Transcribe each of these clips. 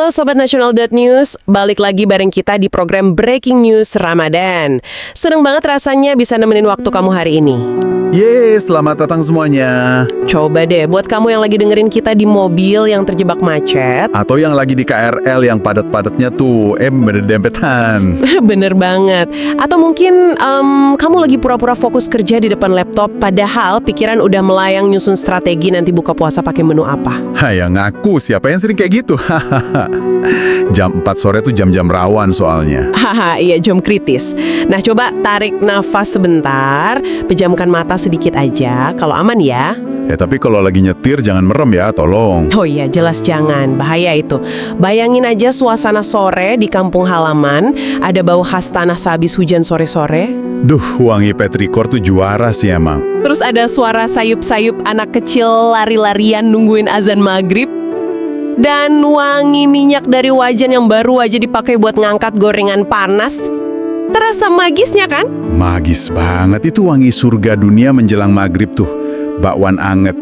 Halo Sobat Nasional.News, balik lagi bareng kita di program Breaking News Ramadan. Seneng banget rasanya bisa nemenin waktu kamu hari ini. Yeay, selamat datang semuanya. Coba deh, buat kamu yang lagi dengerin kita di mobil yang terjebak macet. Atau yang lagi di KRL yang padat-padatnya tuh, berdempetan. Bener banget. Atau mungkin kamu lagi pura-pura fokus kerja di depan laptop, padahal pikiran udah melayang nyusun strategi nanti buka puasa pakai menu apa. Ya ngaku, siapa yang sering kayak gitu? Jam 4 sore tuh jam-jam rawan soalnya. Haha, iya jam kritis. Nah coba tarik nafas sebentar, pejamkan mata sedikit aja, kalau aman ya. Ya tapi kalau lagi nyetir jangan merem ya, tolong. Oh iya, jelas jangan, bahaya itu. Bayangin aja suasana sore di kampung halaman, ada bau khas tanah sehabis hujan sore-sore. Duh, wangi petrikor tuh juara sih emang. Terus ada suara sayup-sayup anak kecil lari-larian nungguin azan maghrib. Dan wangi minyak dari wajan yang baru aja dipakai buat ngangkat gorengan panas. Terasa magisnya kan? Magis banget, itu wangi surga dunia menjelang maghrib tuh. Bakwan anget.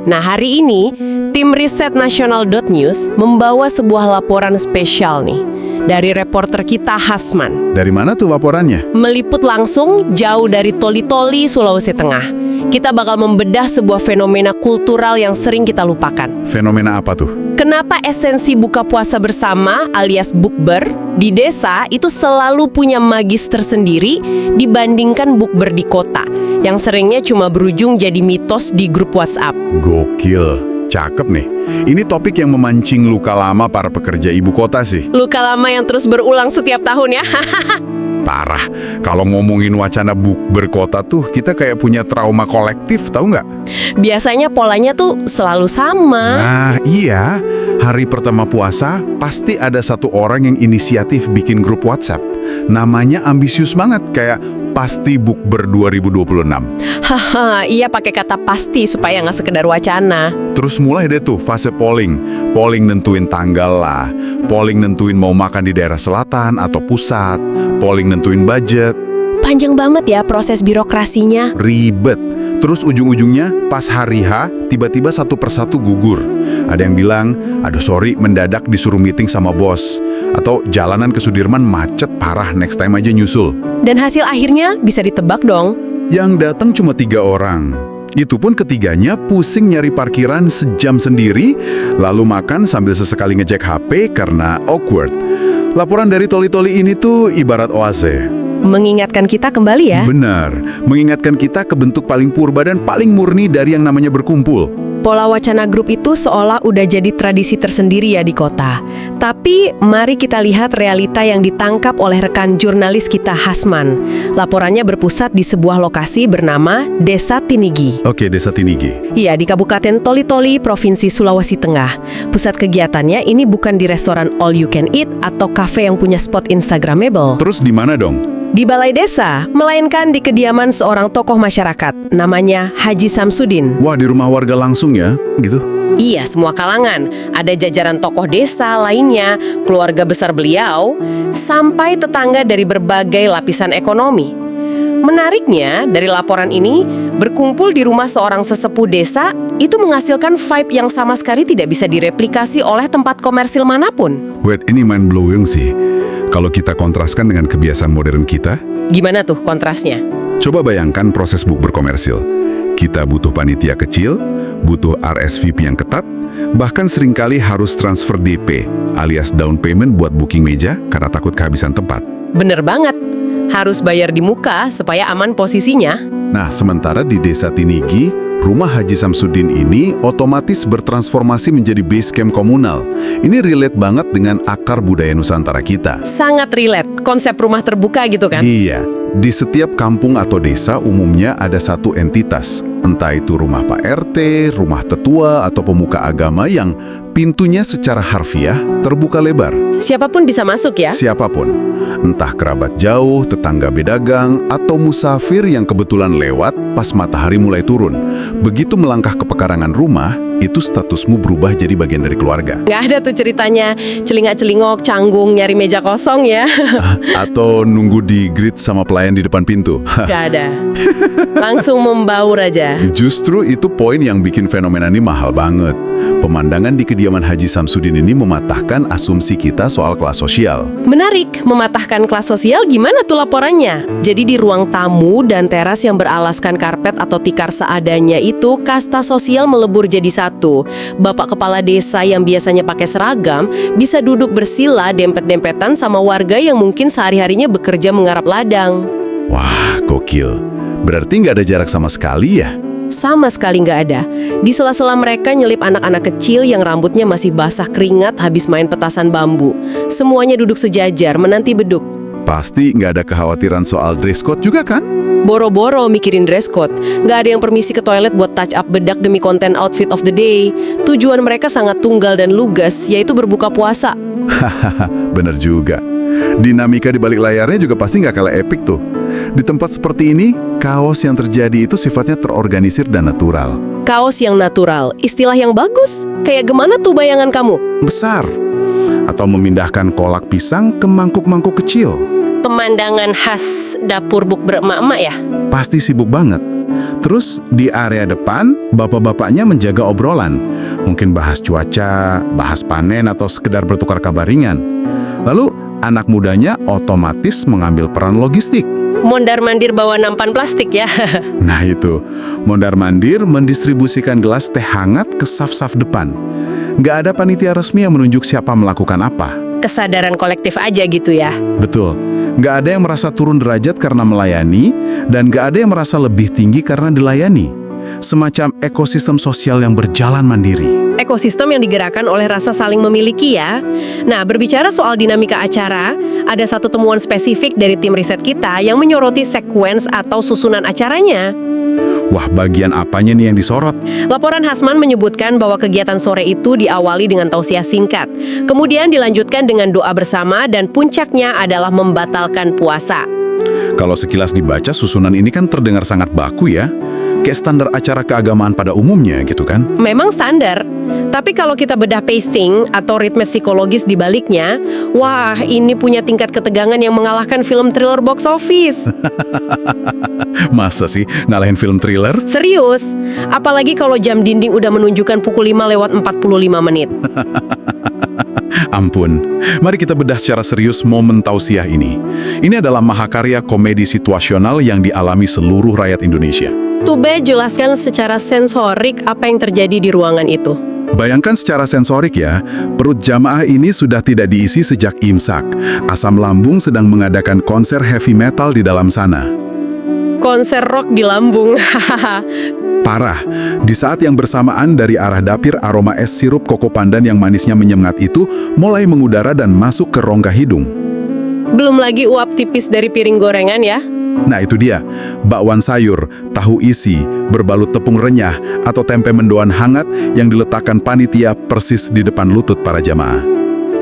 Nah hari ini, tim riset Nasional.News membawa sebuah laporan spesial nih. Dari reporter kita Hasman. Dari mana tuh laporannya? Meliput langsung jauh dari Toli-Toli, Sulawesi Tengah. Kita bakal membedah sebuah fenomena kultural yang sering kita lupakan. Fenomena apa tuh? Kenapa esensi buka puasa bersama alias bukber di desa itu selalu punya magis tersendiri dibandingkan bukber di kota yang seringnya cuma berujung jadi mitos di grup WhatsApp. Gokil, cakep nih. Ini topik yang memancing luka lama para pekerja ibu kota sih. Luka lama yang terus berulang setiap tahun ya. Parah, kalau ngomongin wacana bukber kota tuh kita kayak punya trauma kolektif, tahu nggak? Biasanya polanya tuh selalu sama. Nah iya, hari pertama puasa pasti ada satu orang yang inisiatif bikin grup WhatsApp. Namanya ambisius banget, kayak Pasti Bukber 2026. Haha, iya pakai kata pasti supaya nggak sekedar wacana. Terus mulai deh tuh fase polling. Polling nentuin tanggal lah. Polling nentuin mau makan di daerah selatan atau pusat. Polling nentuin budget. Panjang banget ya proses birokrasinya. Ribet. Terus ujung-ujungnya pas hari H, tiba-tiba satu persatu gugur. Ada yang bilang, aduh sorry mendadak disuruh meeting sama bos. Atau jalanan ke Sudirman macet parah, next time aja nyusul. Dan hasil akhirnya bisa ditebak dong. Yang datang cuma 3 orang. Itu pun ketiganya pusing nyari parkiran sejam sendiri, lalu makan sambil sesekali ngecek HP karena awkward. Laporan dari Toli-Toli ini tuh ibarat oase. Mengingatkan kita kembali ya. Benar, mengingatkan kita ke bentuk paling purba dan paling murni dari yang namanya berkumpul. Pola wacana grup itu seolah udah jadi tradisi tersendiri ya di kota. Tapi mari kita lihat realita yang ditangkap oleh rekan jurnalis kita Hasman. Laporannya berpusat di sebuah lokasi bernama Desa Tinigi. Oke, Desa Tinigi. Iya, di Kabupaten Toli-Toli, Provinsi Sulawesi Tengah. Pusat kegiatannya ini bukan di restoran all you can eat atau kafe yang punya spot Instagramable. Terus di mana dong? Di balai desa, melainkan di kediaman seorang tokoh masyarakat, namanya Haji Samsudin. Wah, di rumah warga langsung ya, gitu? Iya, semua kalangan. Ada jajaran tokoh desa lainnya, keluarga besar beliau, sampai tetangga dari berbagai lapisan ekonomi. Menariknya, dari laporan ini, berkumpul di rumah seorang sesepuh desa itu menghasilkan vibe yang sama sekali tidak bisa direplikasi oleh tempat komersil manapun. Wait, ini mind-blowing sih. Kalau kita kontraskan dengan kebiasaan modern kita, Gimana tuh kontrasnya? coba bayangkan proses bukber komersil. Kita butuh panitia kecil, butuh RSVP yang ketat, bahkan seringkali harus transfer DP alias down payment buat booking meja karena takut kehabisan tempat. Bener banget. Harus bayar di muka supaya aman posisinya. Nah, sementara di Desa Tinigi, rumah Haji Samsudin ini otomatis bertransformasi menjadi base camp komunal. Ini relate banget dengan akar budaya Nusantara kita. Sangat relate. Konsep rumah terbuka gitu kan? Iya, di setiap kampung atau desa umumnya ada satu entitas. Entah itu rumah Pak RT, rumah tetua, atau pemuka agama yang pintunya secara harfiah terbuka lebar. Siapapun bisa masuk ya? Siapapun, entah kerabat jauh, tetangga bedagang, atau musafir yang kebetulan lewat pas matahari mulai turun. Begitu melangkah ke pekarangan rumah, itu statusmu berubah jadi bagian dari keluarga. Nggak ada tuh ceritanya celingak-celingok, canggung, nyari meja kosong ya. Atau nunggu di greet sama pelayan di depan pintu. Nggak ada. Langsung membaur aja. Justru itu poin yang bikin fenomena ini mahal banget. Pemandangan di kediaman Haji Samsudin ini mematahkan asumsi kita soal kelas sosial. Menarik, mematahkan kelas sosial gimana tuh laporannya? Jadi di ruang tamu dan teras yang beralaskan karpet atau tikar seadanya itu, kasta sosial melebur jadi satu. Bapak kepala desa yang biasanya pakai seragam bisa duduk bersila dempet-dempetan sama warga yang mungkin sehari-harinya bekerja menggarap ladang. Wah, gokil. Berarti nggak ada jarak sama sekali ya? Sama sekali nggak ada. Di sela-sela mereka nyelip anak-anak kecil yang rambutnya masih basah keringat habis main petasan bambu. Semuanya duduk sejajar, menanti beduk. Pasti nggak ada kekhawatiran soal dress code juga kan? Boro-boro mikirin dress code. Nggak ada yang permisi ke toilet buat touch up bedak demi konten outfit of the day. Tujuan mereka sangat tunggal dan lugas, yaitu berbuka puasa. Hahaha, bener juga. Dinamika di balik layarnya juga pasti nggak kalah epik tuh. Di tempat seperti ini, kaos yang terjadi itu sifatnya terorganisir dan natural. Kaos yang natural, istilah yang bagus. Kayak gimana tuh bayangan kamu? Besar. Atau memindahkan kolak pisang ke mangkuk-mangkuk kecil. Pemandangan khas dapur bukber emak-emak ya? Pasti sibuk banget. Terus di area depan, bapak-bapaknya menjaga obrolan. Mungkin bahas cuaca, bahas panen, atau sekedar bertukar kabar ringan. Lalu anak mudanya otomatis mengambil peran logistik. Mondar-mandir bawa nampan plastik ya? Nah itu, mondar-mandir mendistribusikan gelas teh hangat ke saf-saf depan. Nggak ada panitia resmi yang menunjuk siapa melakukan apa. Kesadaran kolektif aja gitu ya? Betul, nggak ada yang merasa turun derajat karena melayani, dan nggak ada yang merasa lebih tinggi karena dilayani. Semacam ekosistem sosial yang berjalan mandiri. Ekosistem yang digerakkan oleh rasa saling memiliki ya. Nah, berbicara soal dinamika acara, ada satu temuan spesifik dari tim riset kita yang menyoroti sekuens atau susunan acaranya. Wah, bagian apanya nih yang disorot? Laporan Hasman menyebutkan bahwa kegiatan sore itu diawali dengan tausiah singkat. Kemudian dilanjutkan dengan doa bersama dan puncaknya adalah membatalkan puasa. Kalau sekilas dibaca, susunan ini kan terdengar sangat baku ya. Kayak standar acara keagamaan pada umumnya gitu kan? Memang standar, tapi kalau kita bedah pacing atau ritme psikologis di baliknya, wah ini punya tingkat ketegangan yang mengalahkan film thriller box office. Masa sih ngalahin film thriller? Serius, apalagi kalau jam dinding udah menunjukkan pukul 5 lewat 45 menit. Ampun, mari kita bedah secara serius momen tausiah ini. Ini adalah mahakarya komedi situasional yang dialami seluruh rakyat Indonesia. Tube, jelaskan secara sensorik apa yang terjadi di ruangan itu. Bayangkan secara sensorik ya, perut jamaah ini sudah tidak diisi sejak imsak. Asam lambung sedang mengadakan konser heavy metal di dalam sana. Konser rock di lambung, hahaha. Parah, di saat yang bersamaan dari arah dapir aroma es sirup koko pandan yang manisnya menyengat itu mulai mengudara dan masuk ke rongga hidung. Belum lagi uap tipis dari piring gorengan ya. Nah itu dia, bakwan sayur, tahu isi, berbalut tepung renyah, atau tempe mendoan hangat yang diletakkan panitia persis di depan lutut para jamaah.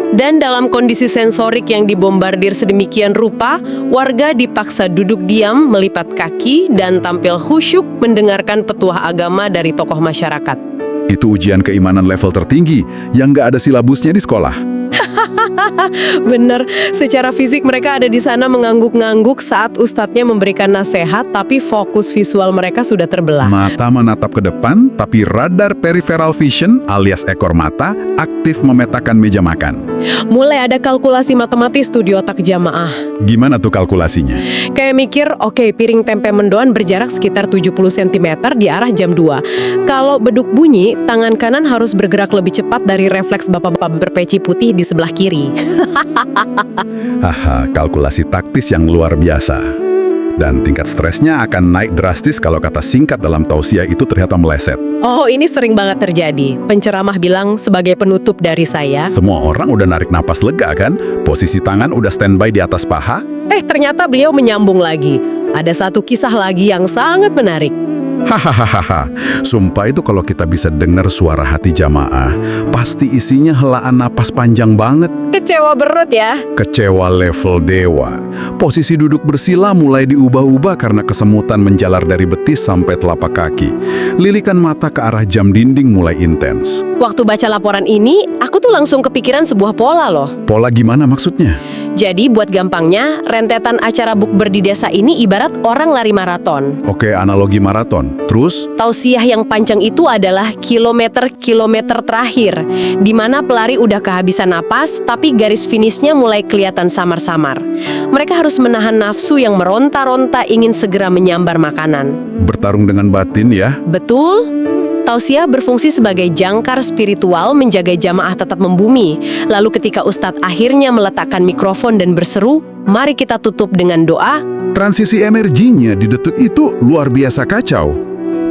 Dan dalam kondisi sensorik yang dibombardir sedemikian rupa, warga dipaksa duduk diam, melipat kaki, dan tampil khusyuk mendengarkan petuah agama dari tokoh masyarakat. Itu ujian keimanan level tertinggi yang nggak ada silabusnya di sekolah. Bener, secara fisik mereka ada di sana mengangguk-ngangguk saat ustadznya memberikan nasihat, tapi fokus visual mereka sudah terbelah. Mata menatap ke depan, tapi radar peripheral vision alias ekor mata aktif memetakan meja makan. Mulai ada kalkulasi matematis tuh di otak jamaah. Gimana tuh kalkulasinya? Kayak mikir, oke, piring tempe mendoan berjarak sekitar 70 cm di arah jam 2. Kalau beduk bunyi, tangan kanan harus bergerak lebih cepat dari refleks bapak-bapak berpeci putih di sebelah kiri. Haha, kalkulasi taktis yang luar biasa. Dan tingkat stresnya akan naik drastis kalau kata singkat dalam tausiah itu ternyata meleset. Oh, ini sering banget terjadi. Penceramah bilang sebagai penutup dari saya. Semua orang udah narik napas lega kan? Posisi tangan udah standby di atas paha. Ternyata beliau menyambung lagi. Ada satu kisah lagi yang sangat menarik. Hahaha, sumpah itu kalau kita bisa dengar suara hati jamaah, pasti isinya helaan napas panjang banget. Kecewa berut ya. Kecewa level dewa. Posisi duduk bersila mulai diubah-ubah karena kesemutan menjalar dari betis sampai telapak kaki. Lilikan mata ke arah jam dinding mulai intens. Waktu baca laporan ini, aku tuh langsung kepikiran sebuah pola loh. Pola gimana maksudnya? Jadi buat gampangnya, rentetan acara bukber di desa ini ibarat orang lari maraton. Oke, analogi maraton. Terus, Tausiah yang panjang itu adalah kilometer-kilometer terakhir, di mana pelari udah kehabisan napas, tapi garis finishnya mulai kelihatan samar-samar. Mereka harus menahan nafsu yang meronta-ronta ingin segera menyambar makanan. bertarung dengan batin ya. Betul? Tausiah berfungsi sebagai jangkar spiritual menjaga jamaah tetap membumi. Lalu ketika Ustadz akhirnya meletakkan mikrofon dan berseru, mari kita tutup dengan doa. Transisi energinya di detik itu luar biasa kacau.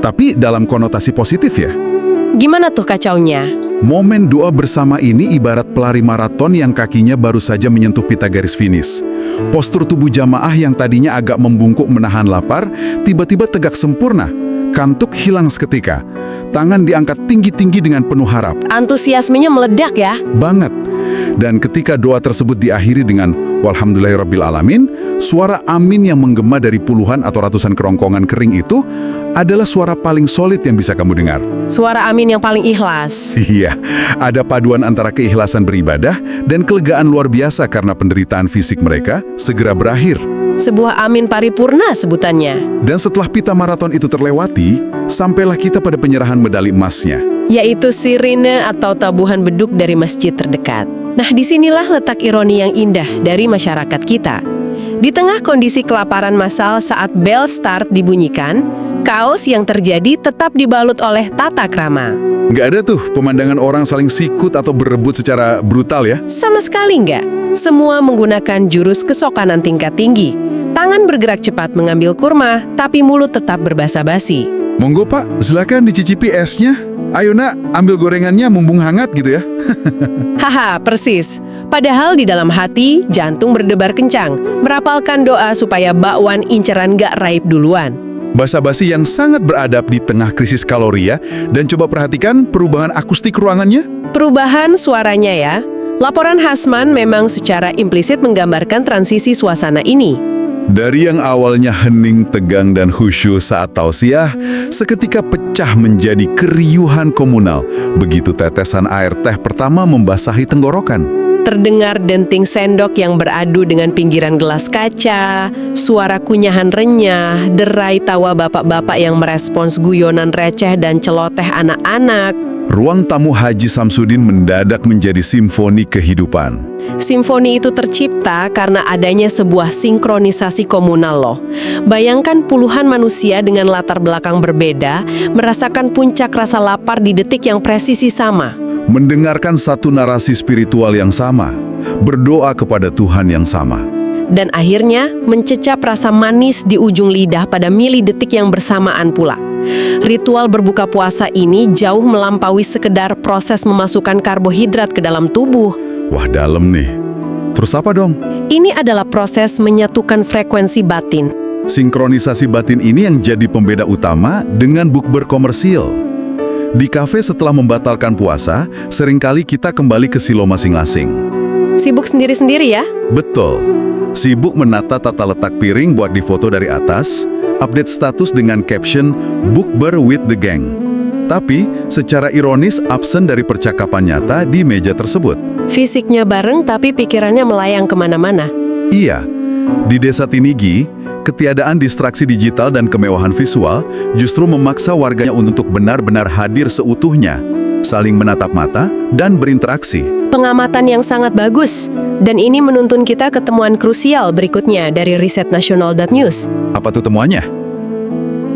Tapi dalam konotasi positif ya. Gimana tuh kacaunya? Momen doa bersama ini ibarat pelari maraton yang kakinya baru saja menyentuh pita garis finish. Postur tubuh jamaah yang tadinya agak membungkuk menahan lapar, tiba-tiba tegak sempurna. Kantuk hilang seketika. Tangan diangkat tinggi-tinggi dengan penuh harap. Antusiasmenya meledak ya? Banget. Dan ketika doa tersebut diakhiri dengan Walhamdulillahirrabbilalamin, suara amin yang menggema dari puluhan atau ratusan kerongkongan kering itu adalah suara paling solid yang bisa kamu dengar. Suara amin yang paling ikhlas. Iya, ada paduan antara keikhlasan beribadah dan kelegaan luar biasa karena penderitaan fisik mereka segera berakhir. Sebuah amin paripurna sebutannya. Dan setelah pita maraton itu terlewati, sampailah kita pada penyerahan medali emasnya. Yaitu sirine atau tabuhan beduk dari masjid terdekat. Nah, disinilah letak ironi yang indah dari masyarakat kita. Di tengah kondisi kelaparan massal saat bel start dibunyikan, kaos yang terjadi tetap dibalut oleh tata krama. Nggak ada tuh pemandangan orang saling sikut atau berebut secara brutal ya. Sama sekali nggak. Semua menggunakan jurus kesokanan tingkat tinggi. Tangan bergerak cepat mengambil kurma, tapi mulut tetap berbasa-basi. Monggo Pak, silakan dicicipi esnya. Ayo nak, ambil gorengannya mumpung hangat gitu ya. Haha, persis. Padahal di dalam hati, jantung berdebar kencang, merapalkan doa supaya bakwan inceran gak raib duluan. Basa-basi yang sangat beradab di tengah krisis kalori ya. Dan coba perhatikan perubahan akustik ruangannya. Perubahan suaranya ya. Laporan Hasman memang secara implisit menggambarkan transisi suasana ini. Dari yang awalnya hening, tegang, dan khusyuk saat tausiah, seketika pecah menjadi keriuhan komunal. Begitu tetesan air teh pertama membasahi tenggorokan. Terdengar denting sendok yang beradu dengan pinggiran gelas kaca, suara kunyahan renyah, derai tawa bapak-bapak yang merespons guyonan receh dan celoteh anak-anak. Ruang tamu Haji Samsudin mendadak menjadi simfoni kehidupan. Simfoni itu tercipta karena adanya sebuah sinkronisasi komunal loh. Bayangkan puluhan manusia dengan latar belakang berbeda merasakan puncak rasa lapar di detik yang presisi sama. Mendengarkan satu narasi spiritual yang sama, berdoa kepada Tuhan yang sama. Dan akhirnya mencecap rasa manis di ujung lidah pada mili detik yang bersamaan pula. Ritual berbuka puasa ini jauh melampaui sekedar proses memasukkan karbohidrat ke dalam tubuh. Wah, dalam nih. Terus apa dong? Ini adalah proses menyatukan frekuensi batin. Sinkronisasi batin ini yang jadi pembeda utama dengan bukber komersil. Di kafe setelah membatalkan puasa, seringkali kita kembali ke silo masing-masing. Sibuk sendiri-sendiri ya? Betul. Sibuk menata tata letak piring buat difoto dari atas, update status dengan caption "Bukber with the gang". Tapi, secara ironis absen dari percakapan nyata di meja tersebut. Fisiknya bareng tapi pikirannya melayang kemana-mana. Iya, di Desa Tinigi, ketiadaan distraksi digital dan kemewahan visual justru memaksa warganya untuk benar-benar hadir seutuhnya, saling menatap mata dan berinteraksi. Pengamatan yang sangat bagus. Dan ini menuntun kita ke temuan krusial berikutnya dari riset nasional.news. Apa tuh temuannya?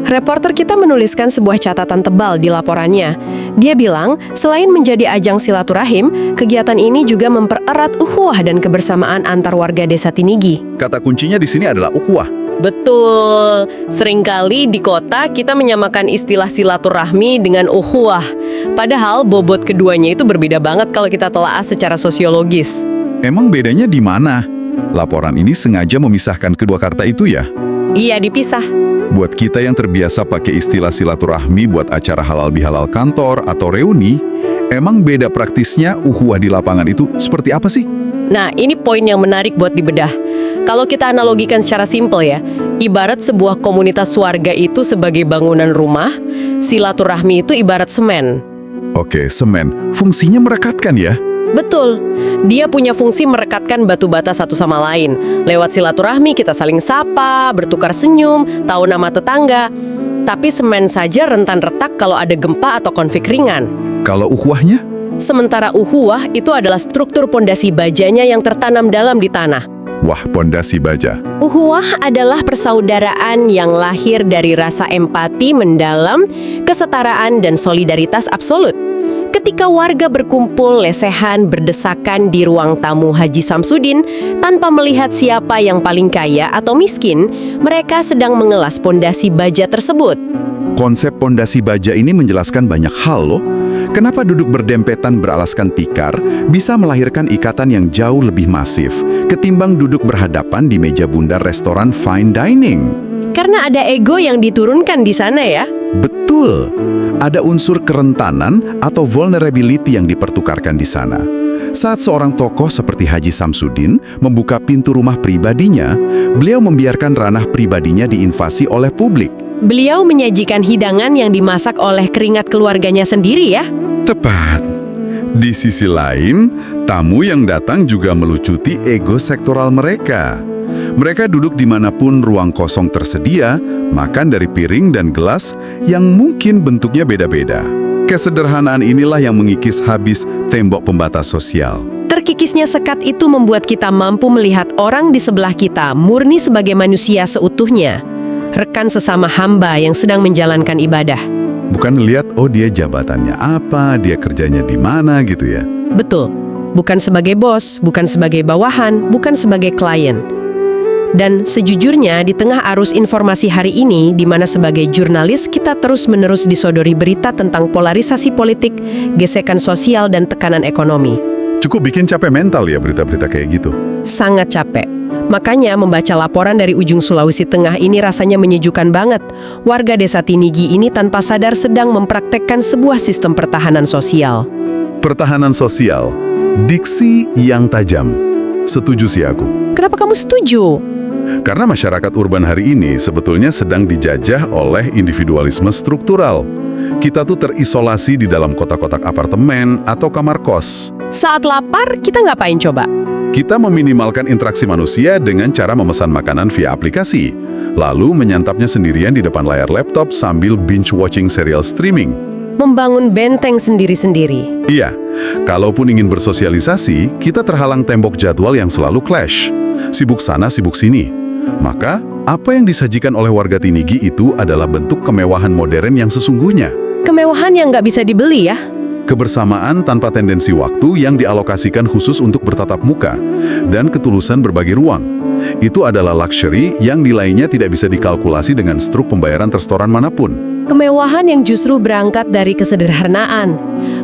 Reporter kita menuliskan sebuah catatan tebal di laporannya. Dia bilang, selain menjadi ajang silaturahim, kegiatan ini juga mempererat ukhuwah dan kebersamaan antar warga Desa Tinigi. Kata kuncinya di sini adalah ukhuwah. Betul. Seringkali di kota kita menyamakan istilah silaturahmi dengan ukhuwah. Padahal bobot keduanya itu berbeda banget kalau kita telaah secara sosiologis. Emang bedanya di mana? Laporan ini sengaja memisahkan kedua kata itu ya? Iya, dipisah. Buat kita yang terbiasa pakai istilah silaturahmi buat acara halal bihalal kantor atau reuni, emang beda praktisnya ukhuwah di lapangan itu seperti apa sih? Nah, ini poin yang menarik buat dibedah. Kalau kita analogikan secara simpel ya, ibarat sebuah komunitas warga itu sebagai bangunan rumah, silaturahmi itu ibarat semen. Oke, semen. Fungsinya merekatkan ya? Betul, dia punya fungsi merekatkan batu bata satu sama lain. Lewat silaturahmi kita saling sapa, bertukar senyum, tahu nama tetangga. Tapi semen saja rentan retak kalau ada gempa atau konflik ringan. Kalau ukhuwahnya? Sementara ukhuwah itu adalah struktur pondasi bajanya yang tertanam dalam di tanah. Wah, pondasi baja. Ukhuwah adalah persaudaraan yang lahir dari rasa empati mendalam, kesetaraan dan solidaritas absolut. Ketika warga berkumpul lesehan berdesakan di ruang tamu Haji Samsudin tanpa melihat siapa yang paling kaya atau miskin, mereka sedang mengelas pondasi baja tersebut. Konsep pondasi baja ini menjelaskan banyak hal loh. Kenapa duduk berdempetan beralaskan tikar bisa melahirkan ikatan yang jauh lebih masif ketimbang duduk berhadapan di meja bundar restoran fine dining. Karena ada ego yang diturunkan di sana ya. Betul. Ada unsur kerentanan atau vulnerability yang dipertukarkan di sana. Saat seorang tokoh seperti Haji Samsudin membuka pintu rumah pribadinya, beliau membiarkan ranah pribadinya diinvasi oleh publik. Beliau menyajikan hidangan yang dimasak oleh keringat keluarganya sendiri ya. Tepat. Di sisi lain, tamu yang datang juga melucuti ego sektoral mereka. Mereka duduk dimanapun ruang kosong tersedia, makan dari piring dan gelas yang mungkin bentuknya beda-beda. Kesederhanaan inilah yang mengikis habis tembok pembatas sosial. Terkikisnya sekat itu membuat kita mampu melihat orang di sebelah kita murni sebagai manusia seutuhnya. Rekan sesama hamba yang sedang menjalankan ibadah. Bukan lihat, oh dia jabatannya apa, dia kerjanya di mana gitu ya. Betul. Bukan sebagai bos, bukan sebagai bawahan, bukan sebagai klien. Dan sejujurnya di tengah arus informasi hari ini, di mana sebagai jurnalis kita terus-menerus disodori berita tentang polarisasi politik, gesekan sosial dan tekanan ekonomi. Cukup bikin capek mental ya berita-berita kayak gitu. Sangat capek. Makanya membaca laporan dari ujung Sulawesi Tengah ini rasanya menyejukkan banget. Warga desa Tinigi ini tanpa sadar sedang mempraktekkan sebuah sistem pertahanan sosial. Pertahanan sosial, diksi yang tajam. Setuju sih aku. Kenapa kamu setuju? Karena masyarakat urban hari ini sebetulnya sedang dijajah oleh individualisme struktural. Kita tuh terisolasi di dalam kotak-kotak apartemen atau kamar kos. Saat lapar, kita ngapain coba? Kita meminimalkan interaksi manusia dengan cara memesan makanan via aplikasi, lalu menyantapnya sendirian di depan layar laptop sambil binge-watching serial streaming. Membangun benteng sendiri-sendiri. Iya, kalaupun ingin bersosialisasi, kita terhalang tembok jadwal yang selalu clash. Sibuk sana, sibuk sini. Maka, apa yang disajikan oleh warga Tinigi itu adalah bentuk kemewahan modern yang sesungguhnya. Kemewahan yang nggak bisa dibeli ya. Kebersamaan tanpa tendensi waktu yang dialokasikan khusus untuk bertatap muka, dan ketulusan berbagi ruang. Itu adalah luxury yang nilainya tidak bisa dikalkulasi dengan struk pembayaran restoran manapun. Kemewahan yang justru berangkat dari kesederhanaan.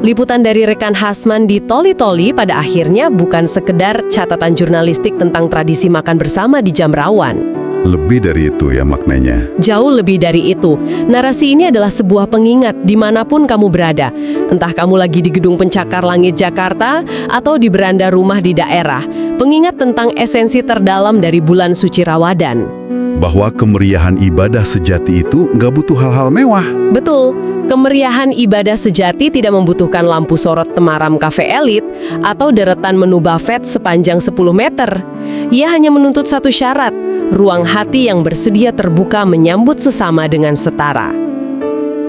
Liputan dari rekan Hasman di Toli-Toli pada akhirnya bukan sekedar catatan jurnalistik tentang tradisi makan bersama di jam rawan. Lebih dari itu ya maknanya. Jauh lebih dari itu. Narasi ini adalah sebuah pengingat dimanapun kamu berada. Entah kamu lagi di Gedung Pencakar Langit Jakarta atau di beranda rumah di daerah. Pengingat tentang esensi terdalam dari bulan suci Ramadan. Bahwa kemeriahan ibadah sejati itu nggak butuh hal-hal mewah. Betul, kemeriahan ibadah sejati tidak membutuhkan lampu sorot temaram kafe elit atau deretan menu buffet sepanjang 10 meter. Ia hanya menuntut satu syarat, ruang hati yang bersedia terbuka menyambut sesama dengan setara.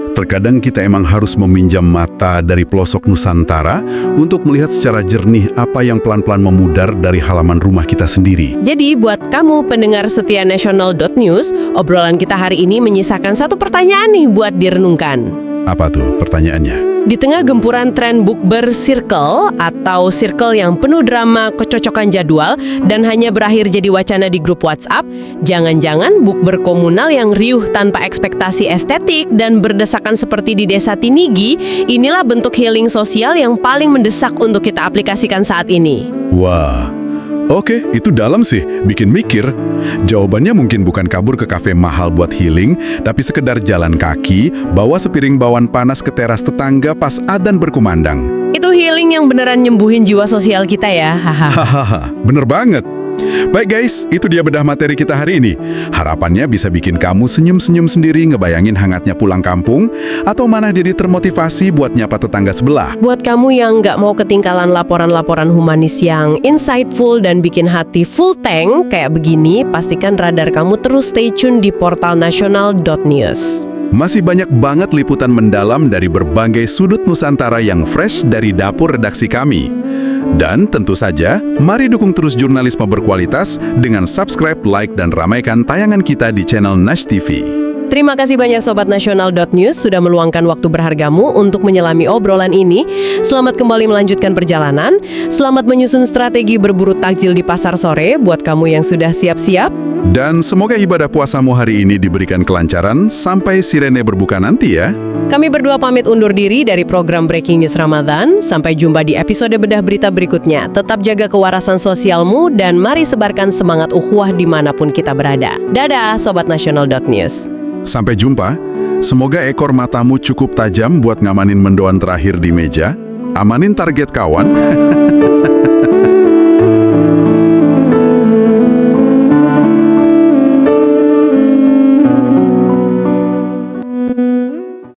Terkadang kita emang harus meminjam mata dari pelosok Nusantara untuk melihat secara jernih apa yang pelan-pelan memudar dari halaman rumah kita sendiri. Jadi buat kamu pendengar setia Nasional.News, obrolan kita hari ini menyisakan satu pertanyaan nih buat direnungkan. Apa tuh pertanyaannya? Di tengah gempuran tren bukber circle atau circle yang penuh drama kecocokan jadwal dan hanya berakhir jadi wacana di grup WhatsApp, jangan-jangan bukber komunal yang riuh tanpa ekspektasi estetik dan berdesakan seperti di desa Tinigi, inilah bentuk healing sosial yang paling mendesak untuk kita aplikasikan saat ini. Wah, oke, itu dalam sih, bikin mikir. Jawabannya mungkin bukan kabur ke kafe mahal buat healing, tapi sekedar jalan kaki, bawa sepiring bawang panas ke teras tetangga pas adzan berkumandang. Itu healing yang beneran nyembuhin jiwa sosial kita ya, hahaha. Hahaha, bener banget. Baik guys, itu dia bedah materi kita hari ini. Harapannya bisa bikin kamu senyum-senyum sendiri ngebayangin hangatnya pulang kampung, atau mana jadi termotivasi buat nyapa tetangga sebelah. Buat kamu yang nggak mau ketinggalan laporan-laporan humanis yang insightful dan bikin hati full tank kayak begini, pastikan radar kamu terus stay tune di portal nasional.news. Masih banyak banget liputan mendalam dari berbagai sudut Nusantara yang fresh dari dapur redaksi kami. Dan tentu saja, mari dukung terus jurnalisme berkualitas dengan subscribe, like, dan ramaikan tayangan kita di channel Nash TV. Terima kasih banyak Sobat Nasional.news sudah meluangkan waktu berhargamu untuk menyelami obrolan ini. Selamat kembali melanjutkan perjalanan. Selamat menyusun strategi berburu takjil di pasar sore buat kamu yang sudah siap-siap. Dan semoga ibadah puasamu hari ini diberikan kelancaran sampai sirene berbuka nanti ya. Kami berdua pamit undur diri dari program Breaking News Ramadan. Sampai jumpa di episode bedah berita berikutnya. Tetap jaga kewarasan sosialmu dan mari sebarkan semangat ukhuwah dimanapun kita berada. Dadah Sobat Nasional.news. Sampai jumpa. Semoga ekor matamu cukup tajam buat ngamanin mendoan terakhir di meja. Amanin target kawan.